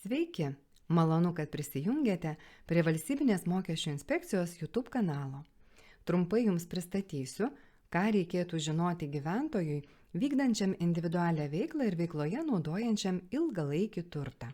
Sveiki! Malonu, kad prisijungėte prie Valstybinės mokesčių inspekcijos YouTube kanalo. Trumpai Jums pristatysiu, ką reikėtų žinoti gyventojui, vykdančiam individualią veiklą ir veikloje naudojančiam ilgalaikį turtą.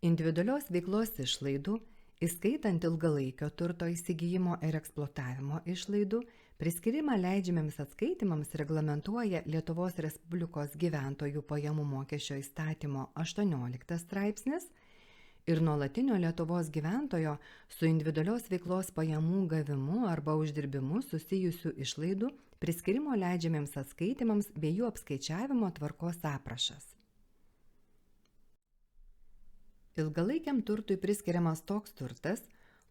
Individualios veiklos išlaidų, įskaitant ilgalaikio turto įsigijimo ir eksploatavimo išlaidų, priskirimą leidžiamiems atskaitimams reglamentuoja Lietuvos Respublikos gyventojų pajamų mokesčio įstatymo 18 straipsnis ir nuolatinio Lietuvos gyventojo su individualios veiklos pajamų gavimu arba uždirbimu susijusių išlaidų priskirimo leidžiamiems atskaitimams bei jų apskaičiavimo tvarkos aprašas. Ilgalaikiam turtui priskiriamas toks turtas,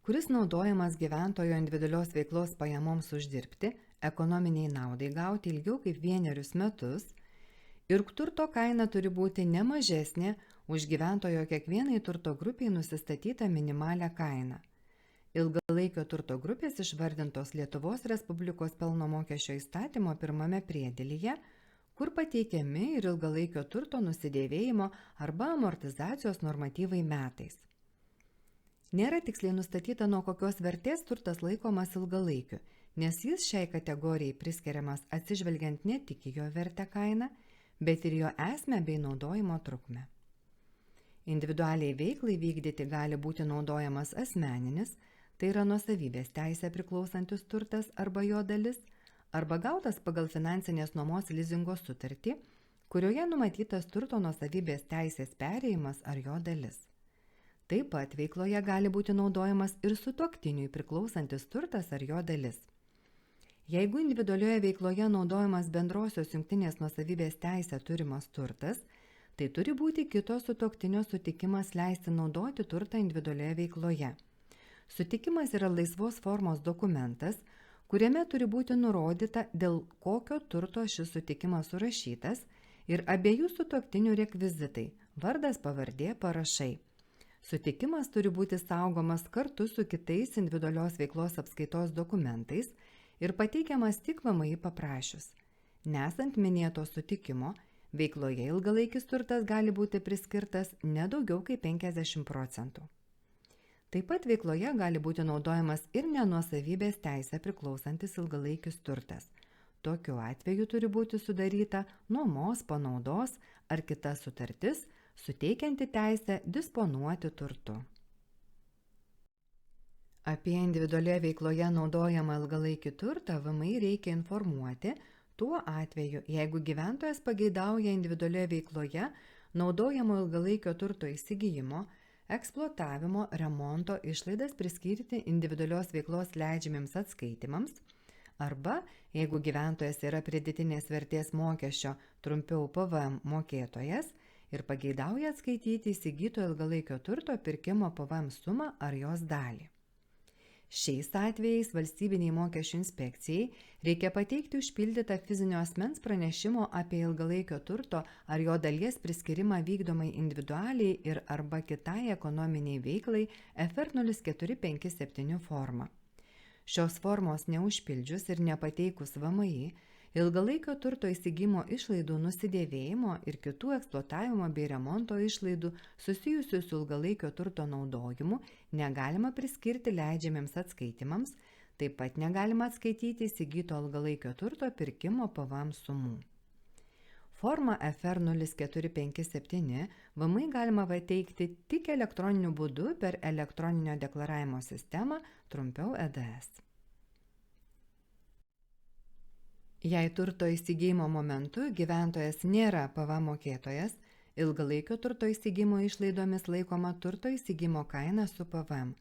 kuris naudojamas gyventojo individualios veiklos pajamoms uždirbti, ekonominiai naudai gauti ilgiau kaip 1 metus ir turto kaina turi būti ne mažesnė už gyventojo kiekvienai turto grupiai nusistatytą minimalią kainą. Ilgalaikio turto grupės išvardintos Lietuvos Respublikos pelno mokesčio įstatymo 1 priedėlyje, kur pateikiami ir ilgalaikio turto nusidėvėjimo arba amortizacijos normatyvai metais. Nėra tiksliai nustatyta, nuo kokios vertės turtas laikomas ilgalaikiu, nes jis šiai kategorijai priskiriamas atsižvelgiant ne tik į jo vertę kainą, bet ir jo esmę bei naudojimo trukmę. Individualiai veiklai vykdyti gali būti naudojamas asmeninis, tai yra nuosavybės teisė priklausantis turtas arba jo dalis, arba gautas pagal finansinės nuomos lizingo sutartį, kurioje numatytas turto nuosavybės teisės perėjimas ar jo dalis. Taip pat veikloje gali būti naudojamas ir sutuoktiniui priklausantis turtas ar jo dalis. Jeigu individualioje veikloje naudojamas bendrosios jungtinės nuosavybės teisė turimas turtas, tai turi būti kito sutuoktinio sutikimas leisti naudoti turtą individualioje veikloje. Sutikimas yra laisvos formos dokumentas, kuriame turi būti nurodyta, dėl kokio turto šis sutikimas surašytas ir abiejų sutuoktinių rekvizitai – vardas, pavardė, parašai. Sutikimas turi būti saugomas kartu su kitais individualios veiklos apskaitos dokumentais ir pateikiamas tik VMI paprašius. Nesant minėto sutikimo, veikloje ilgalaikis turtas gali būti priskirtas ne daugiau kaip 50%. Taip pat veikloje gali būti naudojamas ir nenuosavybės teisę priklausantis ilgalaikis turtas. Tokiu atveju turi būti sudaryta nuomos, panaudos ar kita sutartis, suteikianti teisę disponuoti turtu. Apie individualioje veikloje naudojamą ilgalaikį turtą VMI reikia informuoti tuo atveju, jeigu gyventojas pageidauja individualioje veikloje naudojamo ilgalaikio turto įsigijimo, eksploatavimo, remonto išlaidas priskirti individualios veiklos leidžiamiems atskaitimams arba, jeigu gyventojas yra pridėtinės vertės mokesčio, trumpiau PVM mokėtojas ir pageidauja atskaityti įsigyto ilgalaikio turto pirkimo PVM sumą ar jos dalį. Šiais atvejais Valstybiniai mokesčių inspekcijai reikia pateikti užpildytą fizinio asmens pranešimo apie ilgalaikio turto ar jo dalies priskirimą vykdomai individualiai ir arba kitai ekonominiai veiklai FR 0457 formą. Šios formos neužpildžius ir nepateikus VMI, ilgalaikio turto įsigijimo išlaidų nusidėvėjimo ir kitų eksploatavimo bei remonto išlaidų susijusių su ilgalaikio turto naudojimu negalima priskirti leidžiamiems atskaitimams, taip pat negalima atskaityti įsigyto ilgalaikio turto pirkimo PVM sumų. Formą FR 0457 VMI galima pateikti tik elektroniniu būdu per elektroninio deklaravimo sistemą, trumpiau EDS. Jei turto įsigijimo momentu gyventojas nėra PVM mokėtojas, ilgalaikio turto įsigijimo išlaidomis laikoma turto įsigijimo kaina su PVM.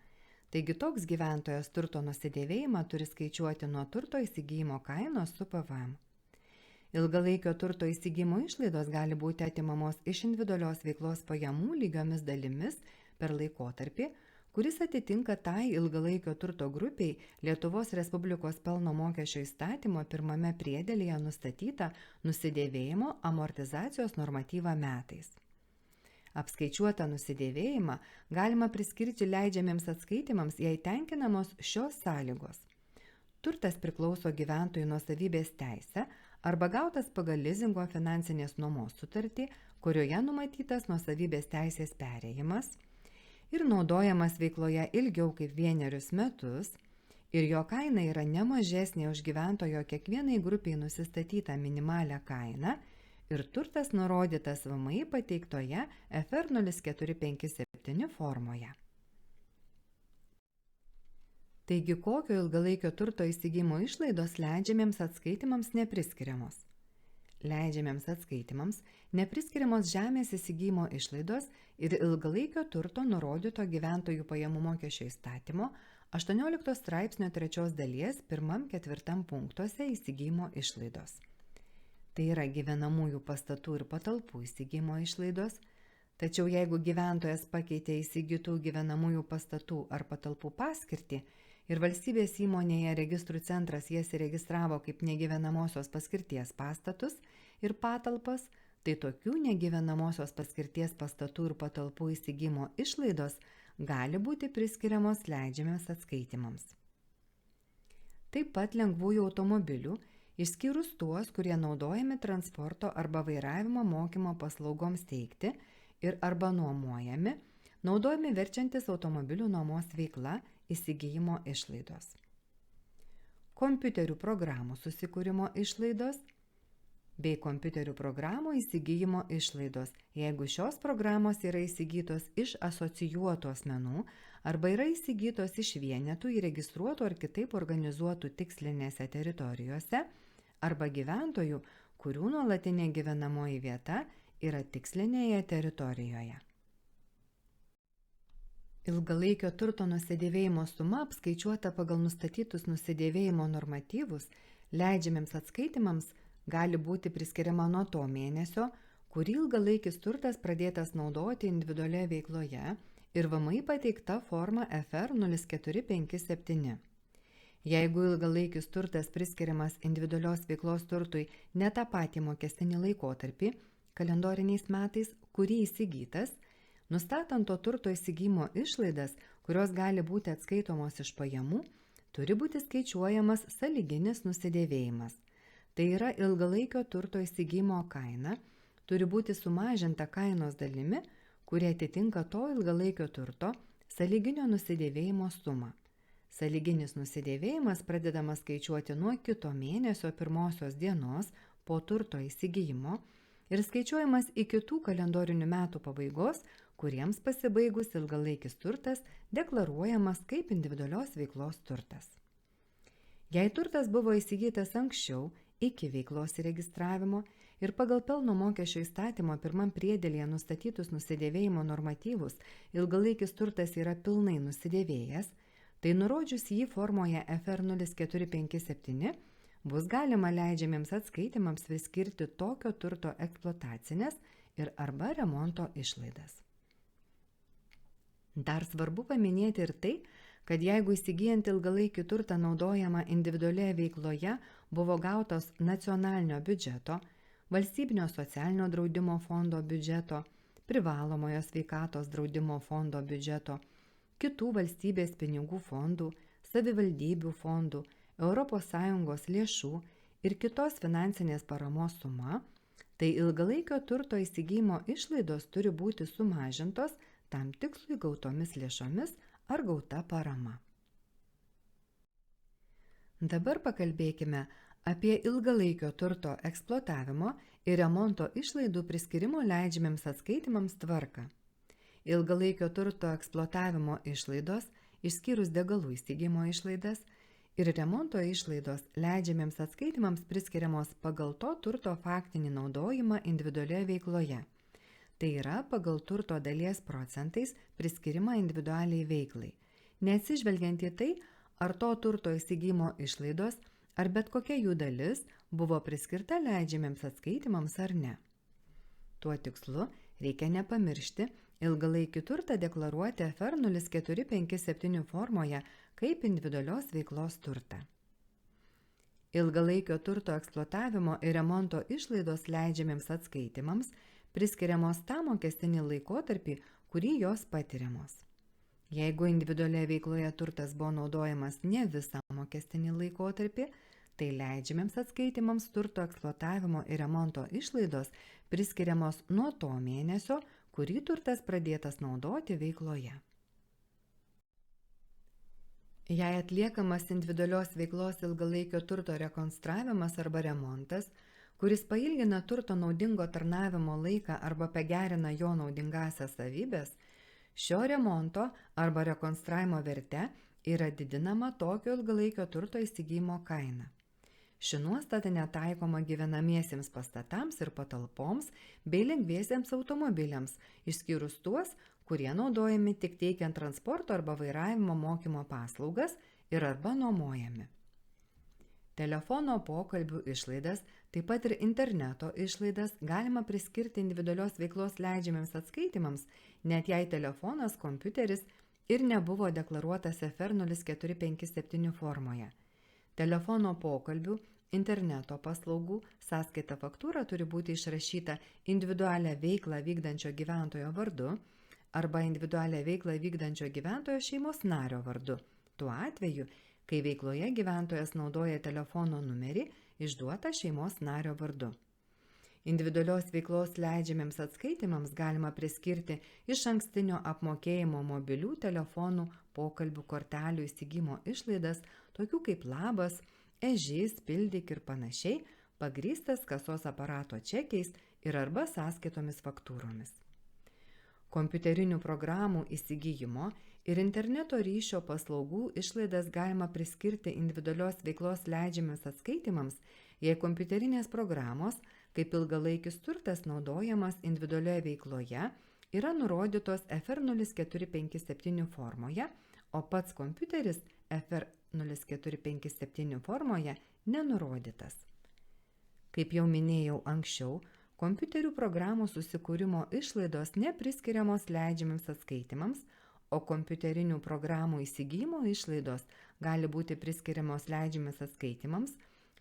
Taigi toks gyventojas turto nusidėvėjimą turi skaičiuoti nuo turto įsigijimo kainos su PVM. Ilgalaikio turto įsigijimo išlaidos gali būti atimamos iš individualios veiklos pajamų lygiomis dalimis per laikotarpį, kuris atitinka tai ilgalaikio turto grupiai Lietuvos Respublikos pelno mokesčio įstatymo 1 priedėlyje nustatytą nusidėvėjimo amortizacijos normatyvą metais. Apskaičiuotą nusidėvėjimą galima priskirti leidžiamiems atskaitimams, jei tenkinamos šios sąlygos. Turtas priklauso gyventojų nuosavybės teisę arba gautas pagal lizingo finansinės nuomos sutartį, kurioje numatytas nuosavybės teisės perėjimas ir naudojamas veikloje ilgiau kaip 1 metus ir jo kaina yra ne mažesnė už gyventojo kiekvienai grupiai nusistatytą minimalią kainą ir turtas nurodytas VMI pateiktoje FR 0457 formoje. Taigi, kokio ilgalaikio turto įsigymo išlaidos leidžiamiems atskaitimams nepriskiriamos? Leidžiamiems atskaitimams nepriskiriamos žemės įsigymo išlaidos ir ilgalaikio turto nurodyto gyventojų pajamų mokesčio įstatymo 18 straipsnio 3 dalies 1-4 punktuose įsigymo išlaidos. Tai yra gyvenamųjų pastatų ir patalpų įsigymo išlaidos, tačiau jeigu gyventojas pakeitė įsigytų gyvenamųjų pastatų ar patalpų paskirtį ir valstybės įmonėje registrų centras jas įregistravo kaip negyvenamosios paskirties pastatus ir patalpas, tai tokių negyvenamosios paskirties pastatų ir patalpų įsigymo išlaidos gali būti priskiriamos leidžiamiems atskaitimams. Taip pat lengvųjų automobilių, išskyrus tuos, kurie naudojami transporto arba vairavimo mokymo paslaugoms teikti ir arba nuomojami, naudojami verčiantis automobilių nuomos veikla įsigijimo išlaidos. Kompiuterių programų susikūrimo išlaidos bei kompiuterių programų įsigijimo išlaidos, jeigu šios programos yra įsigytos iš asocijuotų asmenų arba yra įsigytos iš vienetų įregistruotų ar kitaip organizuotų tikslinėse teritorijose arba gyventojų, kurių nuolatinė gyvenamoji vieta yra tikslinėje teritorijoje. Ilgalaikio turto nusidėvėjimo suma apskaičiuota pagal nustatytus nusidėvėjimo normatyvus leidžiamiems atskaitimams gali būti priskiriama nuo to mėnesio, kurį ilgalaikis turtas pradėtas naudoti individualioje veikloje ir VMI pateikta forma FR 0457. Jeigu ilgalaikis turtas priskiriamas individualios veiklos turtui ne tą patį mokestinį laikotarpį, kalendoriniais metais, kurį įsigytas, nustatant to turto įsigymo išlaidas, kurios gali būti atskaitomos iš pajamų, turi būti skaičiuojamas sąlyginis nusidėvėjimas. Tai yra ilgalaikio turto įsigymo kaina, turi būti sumažinta kainos dalimi, kurie atitinka to ilgalaikio turto sąlyginio nusidėvėjimo sumą. Sąlyginis nusidėvėjimas pradedamas skaičiuoti nuo kito mėnesio 1 dienos po turto įsigijimo ir skaičiuojamas iki tų kalendorinių metų pabaigos, kuriems pasibaigus ilgalaikis turtas deklaruojamas kaip individualios veiklos turtas. Jei turtas buvo įsigytas anksčiau, iki veiklos įregistravimo ir pagal pelno mokesčio įstatymo 1 priedėlyje nustatytus nusidėvėjimo normatyvus ilgalaikis turtas yra pilnai nusidėvėjęs, tai nurodžius jį formoje FR 0457 bus galima leidžiamiems atskaitimams skirti tokio turto eksploatacinės ir arba remonto išlaidas. Dar svarbu paminėti ir tai, kad jeigu įsigyjant ilgalaikį turtą naudojama individualioje veikloje buvo gautos nacionalinio biudžeto, valstybinio socialinio draudimo fondo biudžeto, privalomojo sveikatos draudimo fondo biudžeto, kitų valstybės pinigų fondų, savivaldybių fondų, ES lėšų ir kitos finansinės paramos suma, tai ilgalaikio turto įsigymo išlaidos turi būti sumažintos tam tikslui gautomis lėšomis ar gauta parama. Dabar pakalbėkime apie ilgalaikio turto eksploatavimo ir remonto išlaidų priskirimo leidžiamiems atskaitimams tvarką. Ilgalaikio turto eksploatavimo išlaidos, išskyrus degalų įsigijimo išlaidas, ir remonto išlaidos leidžiamiems atskaitimams priskiriamos pagal to turto faktinį naudojimą individualioje veikloje. Tai yra pagal turto dalies procentais priskirimą individualiai veiklai, neatsižvelgiant į tai, ar to turto įsigijimo išlaidos ar bet kokia jų dalis buvo priskirta leidžiamiems atskaitimams ar ne. Tuo tikslu reikia nepamiršti ilgalaikį turtą deklaruoti FR 0457 formoje kaip individualios veiklos turtą. Ilgalaikio turto eksploatavimo ir remonto išlaidos leidžiamiems atskaitimams priskiriamos tą mokestinį laikotarpį, kurį jos patiriamos. Jeigu individualioje veikloje turtas buvo naudojamas ne visą mokestinį laikotarpį, Tai leidžiamiems atskaitimams turto eksploatavimo ir remonto išlaidos priskiriamos nuo to mėnesio, kurį turtas pradėtas naudoti veikloje. Jei atliekamas individualios veiklos ilgalaikio turto rekonstravimas arba remontas, kuris pailgina turto naudingo tarnavimo laiką arba pagerina jo naudingąsias savybes, šio remonto arba rekonstravimo verte yra didinama tokio ilgalaikio turto įsigijimo kaina. Ši nuostata netaikoma gyvenamiesiems pastatams ir patalpoms bei lengviesiems automobiliams, išskyrus tuos, kurie naudojami tik teikiant transporto arba vairavimo mokymo paslaugas ir arba nuomojami. Telefono pokalbių išlaidas, taip pat ir interneto išlaidas galima priskirti individualios veiklos leidžiamiems atskaitimams, net jei telefonas, kompiuteris ir nebuvo deklaruotas FR 0457 formoje. Telefono pokalbių, interneto paslaugų sąskaita faktūra turi būti išrašyta individualią veiklą vykdančio gyventojo vardu arba individualią veiklą vykdančio gyventojo šeimos nario vardu, tuo atveju, kai veikloje gyventojas naudoja telefono numerį išduotą šeimos nario vardu. Individualios veiklos leidžiamiems atskaitimams galima priskirti išankstinio apmokėjimo mobilių telefonų pokalbių kortelių įsigijimo išlaidas, tokių kaip labas, ežys, pildyk ir panašiai, pagrįstas kasos aparato čekiais ir arba sąskaitomis faktūromis. Kompiuterinių programų įsigijimo ir interneto ryšio paslaugų išlaidas galima priskirti individualios veiklos leidžiamiems atskaitimams, jei kompiuterinės programos, kaip ilgalaikis turtas naudojamas individualioje veikloje, yra nurodytos FR 0457 formoje, o pats kompiuteris FR 0457 formoje nenurodytas. Kaip jau minėjau anksčiau, kompiuterių programų susikūrimo išlaidos nepriskiriamos leidžiamiems atskaitimams, o kompiuterinių programų įsigijimo išlaidos gali būti priskiriamos leidžiamiems atskaitimams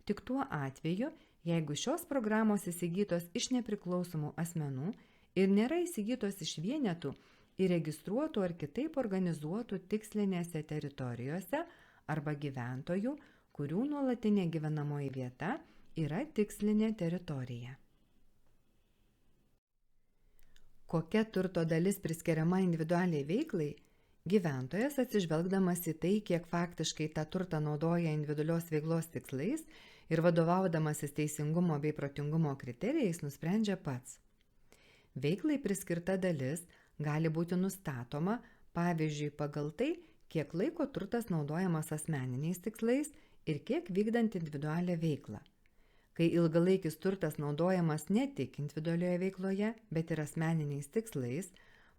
tik tuo atveju, jeigu šios programos įsigytos iš nepriklausomų asmenų ir nėra įsigytos iš vienetų įregistruotų ar kitaip organizuotų tikslinėse teritorijose arba gyventojų, kurių nuolatinė gyvenamoji vieta yra tikslinė teritorija. Kokia turto dalis priskiriama individualiai veiklai, gyventojas atsižvelgdamas į tai, kiek faktiškai tą turtą naudoja individualios veiklos tikslais ir vadovaudamasis teisingumo bei protingumo kriterijais nusprendžia pats. Veiklai priskirta dalis gali būti nustatoma, pavyzdžiui, pagal tai, kiek laiko turtas naudojamas asmeniniais tikslais ir kiek vykdant individualią veiklą. Kai ilgalaikis turtas naudojamas ne tik individualioje veikloje, bet ir asmeniniais tikslais,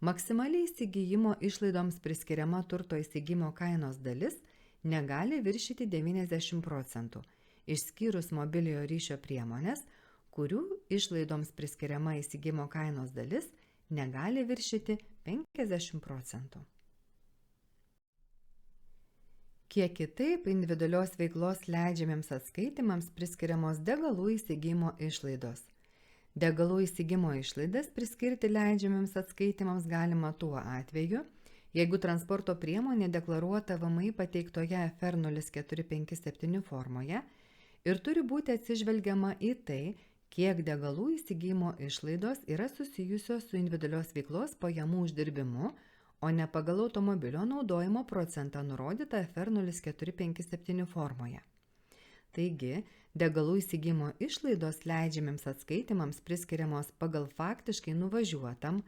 maksimaliai įsigijimo išlaidoms priskiriama turto įsigijimo kainos dalis negali viršyti 90%, išskyrus mobiliojo ryšio priemonės, kurių išlaidoms priskiriama įsigijimo kainos dalis negali viršyti 50%. Kiek kitaip individualios veiklos leidžiamiems atskaitimams priskiriamos degalų įsigijimo išlaidos. Degalų įsigijimo išlaidas priskirti leidžiamiems atskaitimams galima tuo atveju, jeigu transporto priemonė deklaruota VMI pateiktoje FR 0457 formoje ir turi būti atsižvelgiama į tai, kiek degalų įsigijimo išlaidos yra susijusios su individualios veiklos pajamų uždirbimu, o ne pagal automobilio naudojimo procentą nurodytą FR 0457 formoje. Taigi, degalų įsigijimo išlaidos leidžiamiems atskaitimams priskiriamos pagal faktiškai nuvažiuotam,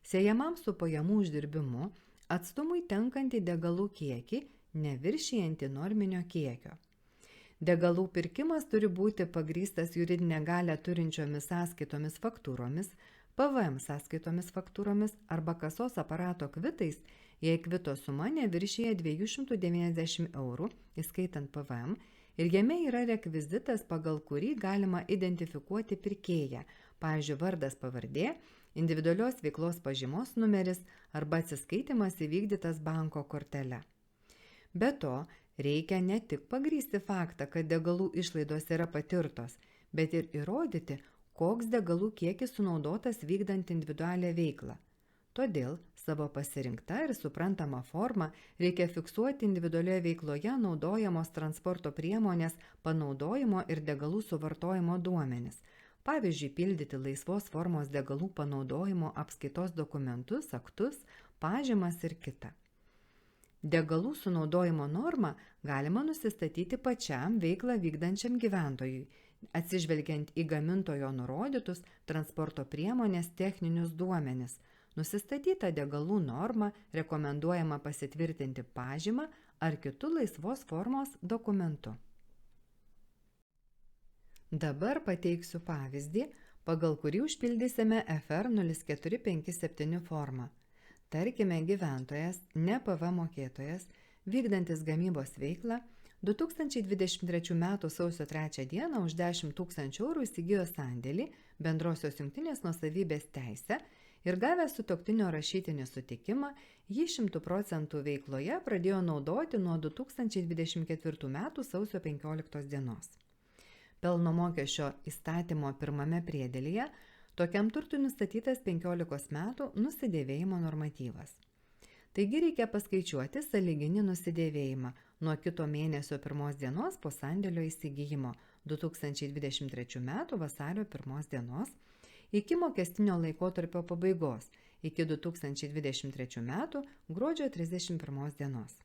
siejamam su pajamų uždirbimu, atstumui tenkantį degalų kiekį, neviršijantį norminio kiekio. Degalų pirkimas turi būti pagrįstas juridinę galią turinčiomis sąskaitomis faktūromis, PVM sąskaitomis faktūromis arba kasos aparato kvitais, jei kvito suma neviršyja 290 €, įskaitant PVM, ir jame yra rekvizitas, pagal kurį galima identifikuoti pirkėją, pavyzdžiui, vardas pavardė, individualios veiklos pažymos numeris arba atsiskaitimas įvykdytas banko kortele. Be to, reikia ne tik pagrįsti faktą, kad degalų išlaidos yra patirtos, bet ir įrodyti, koks degalų kiekis sunaudotas vykdant individualią veiklą. Todėl savo pasirinkta ir suprantama forma reikia fiksuoti individualioje veikloje naudojamos transporto priemonės panaudojimo ir degalų suvartojimo duomenis. Pavyzdžiui, pildyti laisvos formos degalų panaudojimo apskaitos dokumentus, aktus, pažymas ir kita. Degalų sunaudojimo normą galima nusistatyti pačiam veiklą vykdančiam gyventojui, atsižvelgiant į gamintojo nurodytus transporto priemonės techninius duomenis. Nusistatytą degalų normą rekomenduojama pasitvirtinti pažymą ar kitu laisvos formos dokumentu. Dabar pateiksiu pavyzdį, pagal kurį užpildysime FR 0457 formą. Tarkime, gyventojas, ne PVM mokėtojas, vykdantis gamybos veiklą, 2023 m. sausio 3 d. už 10 000 eurų įsigijo sandėlį bendrosios jungtinės nuosavybės teisę ir gavęs sutuoktinio rašytinį sutikimą, jį 100% veikloje pradėjo naudoti nuo 2024 m. sausio 15 d. Pelno mokesčio įstatymo pirmame priedėlyje tokiam turtui nustatytas 15 metų nusidėvėjimo normatyvas. Taigi reikia paskaičiuoti sąlyginį nusidėvėjimą nuo kito mėnesio 1 dienos po sandėlio įsigijimo 2023 m. vasario 1 dienos iki mokestinio laikotarpio pabaigos iki 2023 m. gruodžio 31 dienos.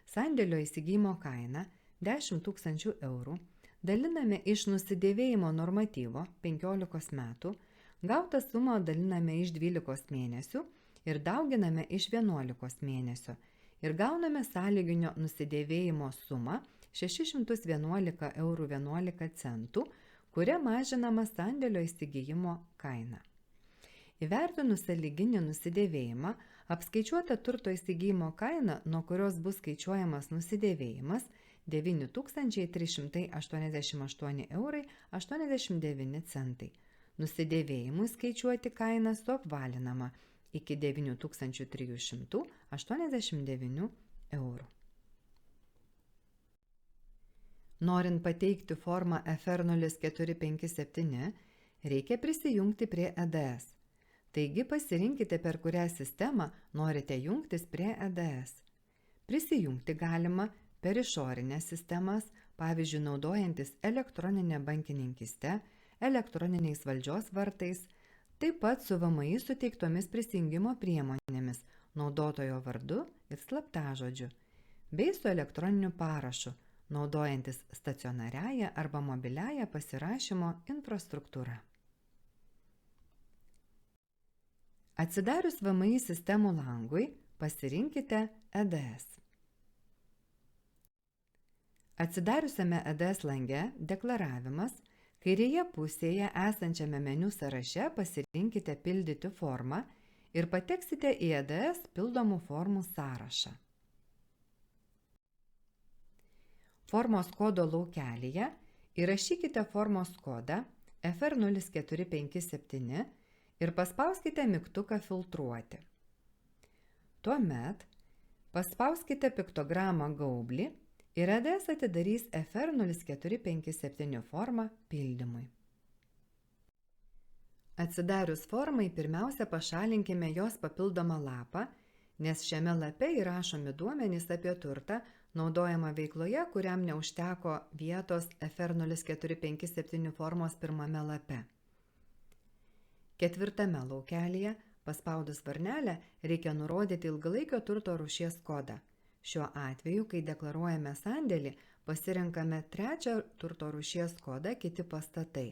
Sandėlio įsigijimo kaina 10 000 eurų daliname iš nusidėvėjimo normatyvo 15 metų, gautą sumą daliname iš 12 mėnesių ir dauginame iš 11 mėnesio ir gauname sąlyginio nusidėvėjimo sumą 611 eurų 11 centų, kuria mažinama sandėlio įsigijimo kaina. Įvertinus sąlyginį nusidėvėjimą, apskaičiuota turto įsigijimo kaina, nuo kurios bus skaičiuojamas nusidėvėjimas, 9 388 eurai 89 centai. Nusidėvėjimui skaičiuoti kaina suapvalinama iki 9 389 eurų. Norint pateikti formą FR 0457, reikia prisijungti prie EDS. Taigi pasirinkite, per kurią sistemą norite jungtis prie EDS. Prisijungti galima per išorinės sistemas, pavyzdžiui, naudojantis elektroninę bankininkystę, elektroniniais valdžios vartais, taip pat su VMI suteiktomis prisijungimo priemonėmis, naudotojo vardu ir slaptažodžiu, bei su elektroniniu parašu, naudojantis stacionariąją arba mobiliąją pasirašymo infrastruktūrą. Atsidarius VMI sistemų langui, pasirinkite EDS. Atsidariusiame EDS lange deklaravimas, kairėje pusėje esančiame meniu sąraše pasirinkite pildyti formą ir pateksite į EDS pildomų formų sąrašą. Formos kodo laukelyje įrašykite formos kodą FR 0457 ir paspauskite mygtuką filtruoti. Tuomet paspauskite piktogramą gaublį ir EDS atidarys FR 0457 formą pildymui. Atsidarius formai, pirmiausia pašalinkime jos papildomą lapą, nes šiame lape įrašomi duomenys apie turtą, naudojama veikloje, kuriam neužteko vietos FR 0457 formos pirmame lape. Ketvirtame laukelyje, paspaudus varnelę, reikia nurodyti ilgalaikio turto rūšies kodą. Šiuo atveju, kai deklaruojame sandėlį, pasirenkame trečią turto rūšies kodą kiti pastatai.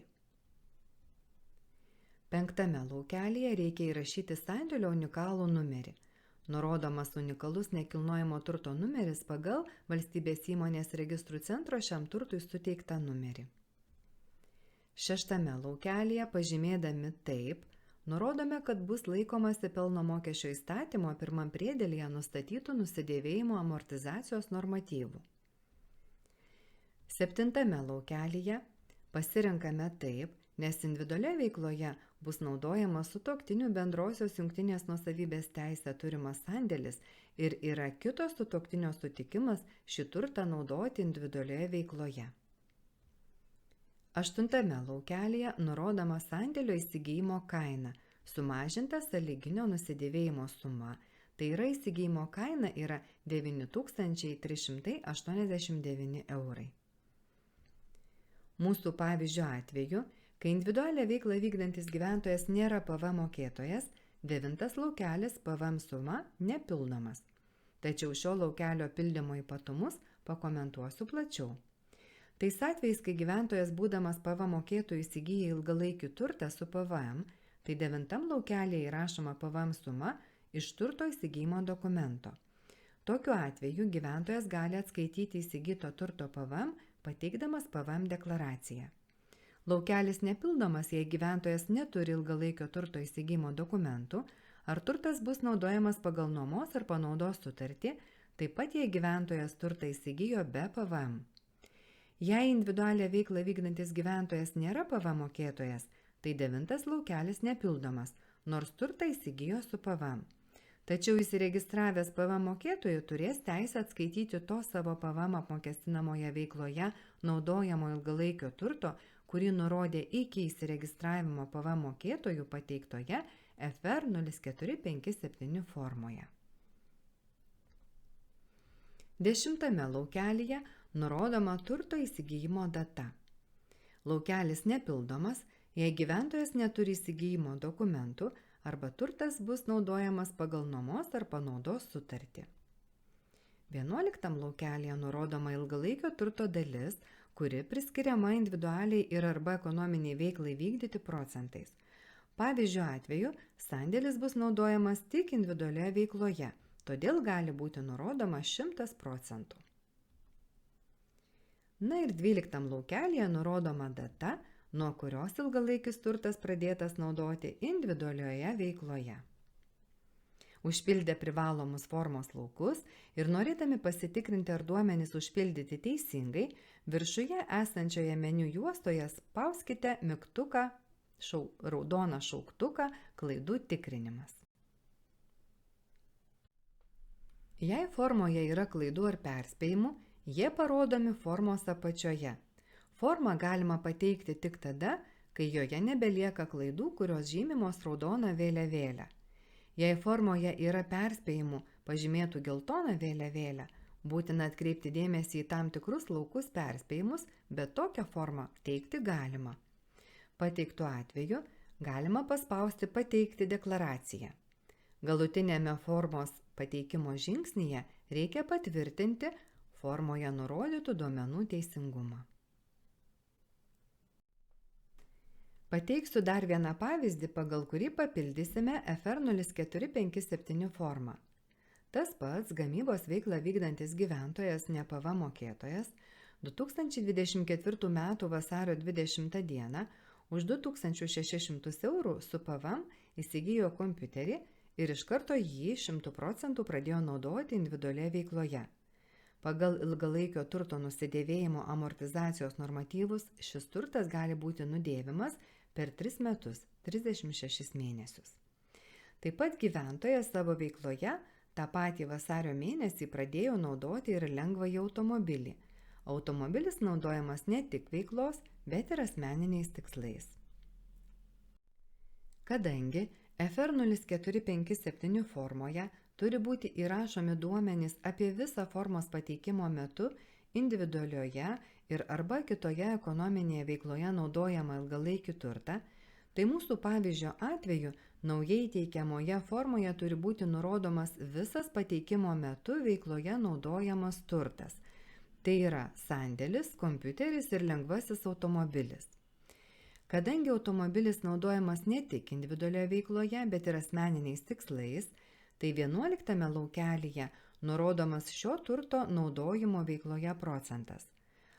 Penktame laukelyje reikia įrašyti sandėlio unikalų numerį. Nurodomas unikalus nekilnojamo turto numeris pagal valstybės įmonės registrų centro šiam turtui suteiktą numerį. Šeštame laukelyje pažymėdami taip, nurodome, kad bus laikomasi pelno mokesčio įstatymo pirmam priedėlyje nustatytų nusidėvėjimo amortizacijos normatyvų. Septintame laukelyje pasirenkame taip, nes individualioje veikloje bus naudojamas sutuoktinių bendrosios jungtinės nuosavybės teisę turimas sandėlis ir yra kito sutuoktinio sutikimas šį turtą naudoti individualioje veikloje. Aštuntame laukelyje nurodoma sandėlio įsigijimo kaina Sumažinta sąlyginio nusidėvėjimo suma, tai yra įsigijimo kaina yra 9389 eurai. Mūsų pavyzdžio atveju, kai individualią veiklą vykdantis gyventojas nėra PVM mokėtojas, 9 laukelis PVM suma nepildomas. Tačiau šio laukelio pildymo ypatumus pakomentuosiu plačiau. Tais atvejais, kai gyventojas būdamas PVM mokėtojų įsigyja ilgalaikį turtą su PVM, tai 9 laukelėje įrašoma PVM suma iš turto įsigijimo dokumento. Tokiu atveju gyventojas gali atskaityti įsigyto turto PVM, pateikdamas PVM deklaraciją. Laukelis nepildomas, jei gyventojas neturi ilgalaikio turto įsigijimo dokumentų, ar turtas bus naudojamas pagal nuomos ar panaudos sutartį, taip pat jei gyventojas turtą įsigijo be PVM. Jei individualią veiklą vykdantis gyventojas nėra PVM mokėtojas, tai 9 laukelis nepildomas, nors turtą įsigijo su PVM. Tačiau įsiregistravęs PVM mokėtojų turės teisę atskaityti to savo PVM apmokestinamoje veikloje naudojamo ilgalaikio turto, kurį nurodė iki įsiregistravimo PVM mokėtojų pateiktoje FR 0457 formoje. 10 laukelyje nurodoma turto įsigijimo data. Laukelis nepildomas, jei gyventojas neturi įsigijimo dokumentų arba turtas bus naudojamas pagal nuomos ar panaudos sutartį. 11 laukelyje nurodoma ilgalaikio turto dalis, kuri priskiriama individualiai ir arba ekonominiai veiklai vykdyti procentais. Pavyzdžio atveju, sandėlis bus naudojamas tik individualioje veikloje, todėl gali būti nurodoma 100%. Na ir 12 laukelyje nurodoma data, nuo kurios ilgalaikis turtas pradėtas naudoti individualioje veikloje. Užpildę privalomus formos laukus ir norėdami pasitikrinti, ar duomenys užpildyti teisingai, viršuje esančioje meniu juostoje spauskite mygtuką, raudoną šauktuką klaidų tikrinimas. Jei formoje yra klaidų ar perspėjimų, jie parodomi formos apačioje. Formą galima pateikti tik tada, kai joje nebelieka klaidų, kurios žymimos raudona vėliavėle. Jei formoje yra perspėjimų pažymėtų geltona vėliavėle, būtina atkreipti dėmesį į tam tikrus laukus perspėjimus, bet tokią formą teikti galima. Pateiktu atveju galima paspausti pateikti deklaraciją. Galutinėme formos pateikimo žingsnyje reikia patvirtinti formoje nurodytų duomenų teisingumą. Pateiksiu dar vieną pavyzdį, pagal kurį papildysime FR 0457 formą. Tas pats gamybos veiklą vykdantis gyventojas, ne PVM mokėtojas, 2024 m. vasario 20 d. už 2600 eurų su PVM įsigijo kompiuterį ir iš karto jį 100% pradėjo naudoti individualioje veikloje. Pagal ilgalaikio turto nusidėvėjimo amortizacijos normatyvus šis turtas gali būti nudėvimas per 3 metus, 36 mėnesius. Taip pat gyventojas savo veikloje tą patį vasario mėnesį pradėjo naudoti ir lengvąjį automobilį. Automobilis naudojamas ne tik veiklos, bet ir asmeniniais tikslais. Kadangi FR 0457 formoje turi būti įrašomi duomenys apie visą formos pateikimo metu individualioje ir arba kitoje ekonominėje veikloje naudojama ilgalaikį turtą, tai mūsų pavyzdžio atveju naujai teikiamoje formoje turi būti nurodomas visas pateikimo metu veikloje naudojamas turtas. Tai yra sandėlis, kompiuteris ir lengvasis automobilis. Kadangi automobilis naudojamas ne tik individualioje veikloje, bet ir asmeniniais tikslais, tai 11 laukelyje nurodomas šio turto naudojimo veikloje procentas.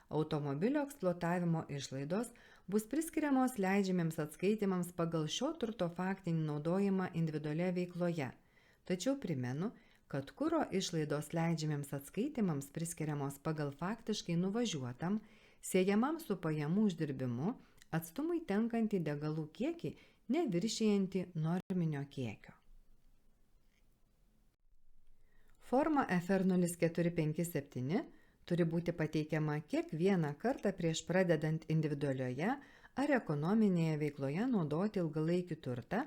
Automobilio eksploatavimo išlaidos bus priskiriamos leidžiamiems atskaitimams pagal šio turto faktinį naudojimą individualioje veikloje. Tačiau primenu, kad kuro išlaidos leidžiamiems atskaitimams priskiriamos pagal faktiškai nuvažiuotam, siejamam su pajamų uždirbimu, atstumui tenkantį degalų kiekį, neviršijantį norminio kiekio. Forma FR 0457 turi būti pateikiama kiekvieną kartą prieš pradedant individualioje ar ekonominėje veikloje naudoti ilgalaikį turtą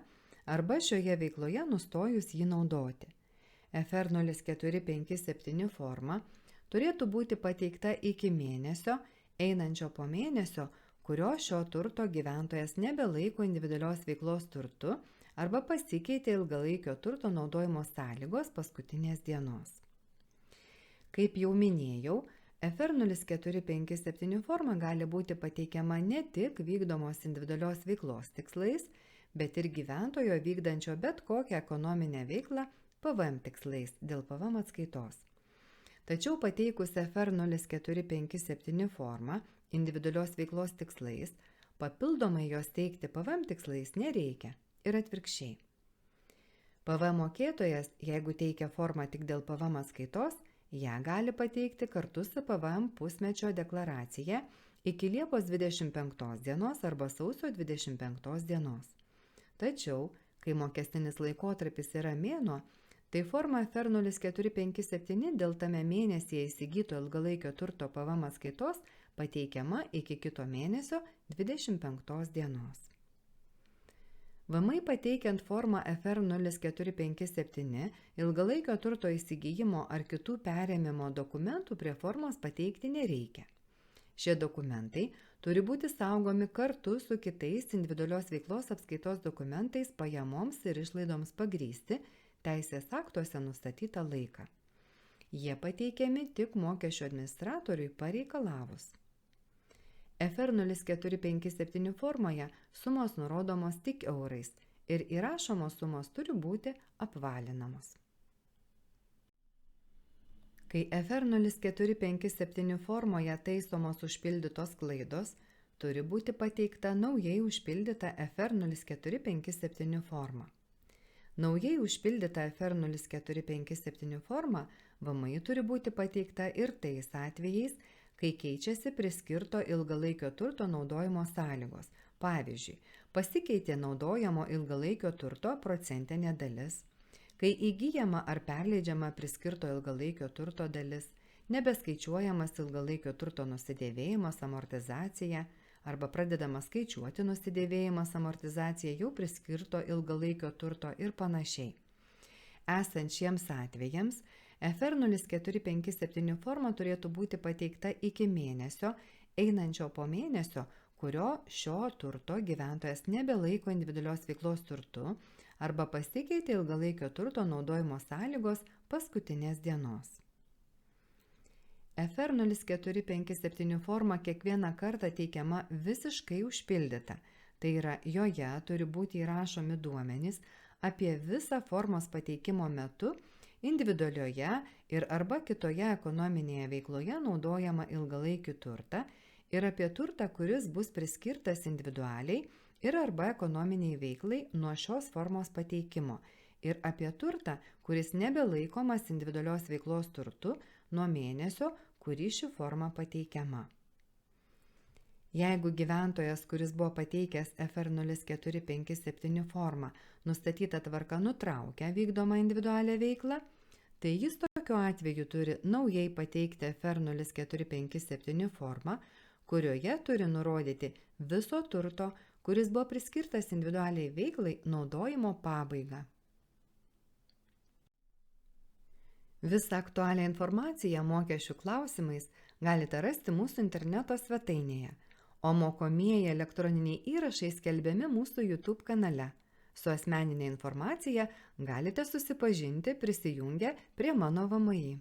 arba šioje veikloje nustojus jį naudoti. FR 0457 forma turėtų būti pateikta iki mėnesio, einančio po mėnesio, kurio šio turto gyventojas nebelaiko individualios veiklos turtu arba pasikeitė ilgalaikio turto naudojimo sąlygos paskutinės dienos. Kaip jau minėjau, FR 0457 forma gali būti pateikiama ne tik vykdomos individualios veiklos tikslais, bet ir gyventojo vykdančio bet kokią ekonominę veiklą PVM tikslais dėl PVM atskaitos. Tačiau pateikus FR 0457 formą individualios veiklos tikslais, papildomai jos teikti PVM tikslais nereikia ir atvirkščiai. PVM mokėtojas, jeigu teikia formą tik dėl PVM atskaitos, ją gali pateikti kartu su PVM pusmečio deklaracija iki Liepos 25 dienos arba sausio 25 dienos. Tačiau, kai mokestinis laikotarpis yra mėnuo, tai forma FR 0457 dėl tame mėnesyje įsigyto ilgalaikio turto PVM atskaitos pateikiama iki kito mėnesio 25 dienos. VMI pateikiant formą FR 0457 ilgalaikio turto įsigijimo ar kitų perėmimo dokumentų prie formos pateikti nereikia. Šie dokumentai turi būti saugomi kartu su kitais individualios veiklos apskaitos dokumentais pajamoms ir išlaidoms pagrįsti teisės aktuose nustatytą laiką. Jie pateikiami tik mokesčių administratoriui pareikalavus. FR 0457 formoje sumos nurodomos tik eurais ir įrašomos sumos turi būti apvalinamos. Kai FR 0457 formoje taisomos užpildytos klaidos, turi būti pateikta naujai užpildyta FR 0457 forma. Naujai užpildyta FR 0457 forma VMI turi būti pateikta ir tais atvejais, kai keičiasi priskirto ilgalaikio turto naudojimo sąlygos. Pavyzdžiui, pasikeitė naudojamo ilgalaikio turto procentinė dalis, kai įgyjama ar perleidžiama priskirto ilgalaikio turto dalis, nebeskaičiuojamas ilgalaikio turto nusidėvėjimas amortizacija arba pradedama skaičiuoti nusidėvėjimas amortizacija jau priskirto ilgalaikio turto ir panašiai. Esant šiems atvejams, FR 0457 forma turėtų būti pateikta iki mėnesio, einančio po mėnesio, kurio šio turto gyventojas nebelaiko individualios veiklos turtu arba pasikeitė ilgalaikio turto naudojimo sąlygos paskutinės dienos. FR 0457 forma kiekvieną kartą teikiama visiškai užpildyta, tai yra joje turi būti įrašomi duomenys apie visą formos pateikimo metu individualioje ir arba kitoje ekonominėje veikloje naudojama ilgalaikį turtą ir apie turtą, kuris bus priskirtas individualiai ir arba ekonominiai veiklai nuo šios formos pateikimo ir apie turtą, kuris nebelaikomas individualios veiklos turtu nuo mėnesio, kurį ši forma pateikiama. Jeigu gyventojas, kuris buvo pateikęs FR 0457 formą, nustatyta tvarka nutraukia vykdomą individualią veiklą, tai jis tokiu atveju turi naujai pateikti FR 0457 formą, kurioje turi nurodyti viso turto, kuris buvo priskirtas individualiai veiklai naudojimo pabaigą. Visą aktualią informaciją mokesčių klausimais galite rasti mūsų interneto svetainėje, o mokomieji elektroniniai įrašai skelbiami mūsų YouTube kanale. Su asmeninė informacija galite susipažinti prisijungę prie mano VMI.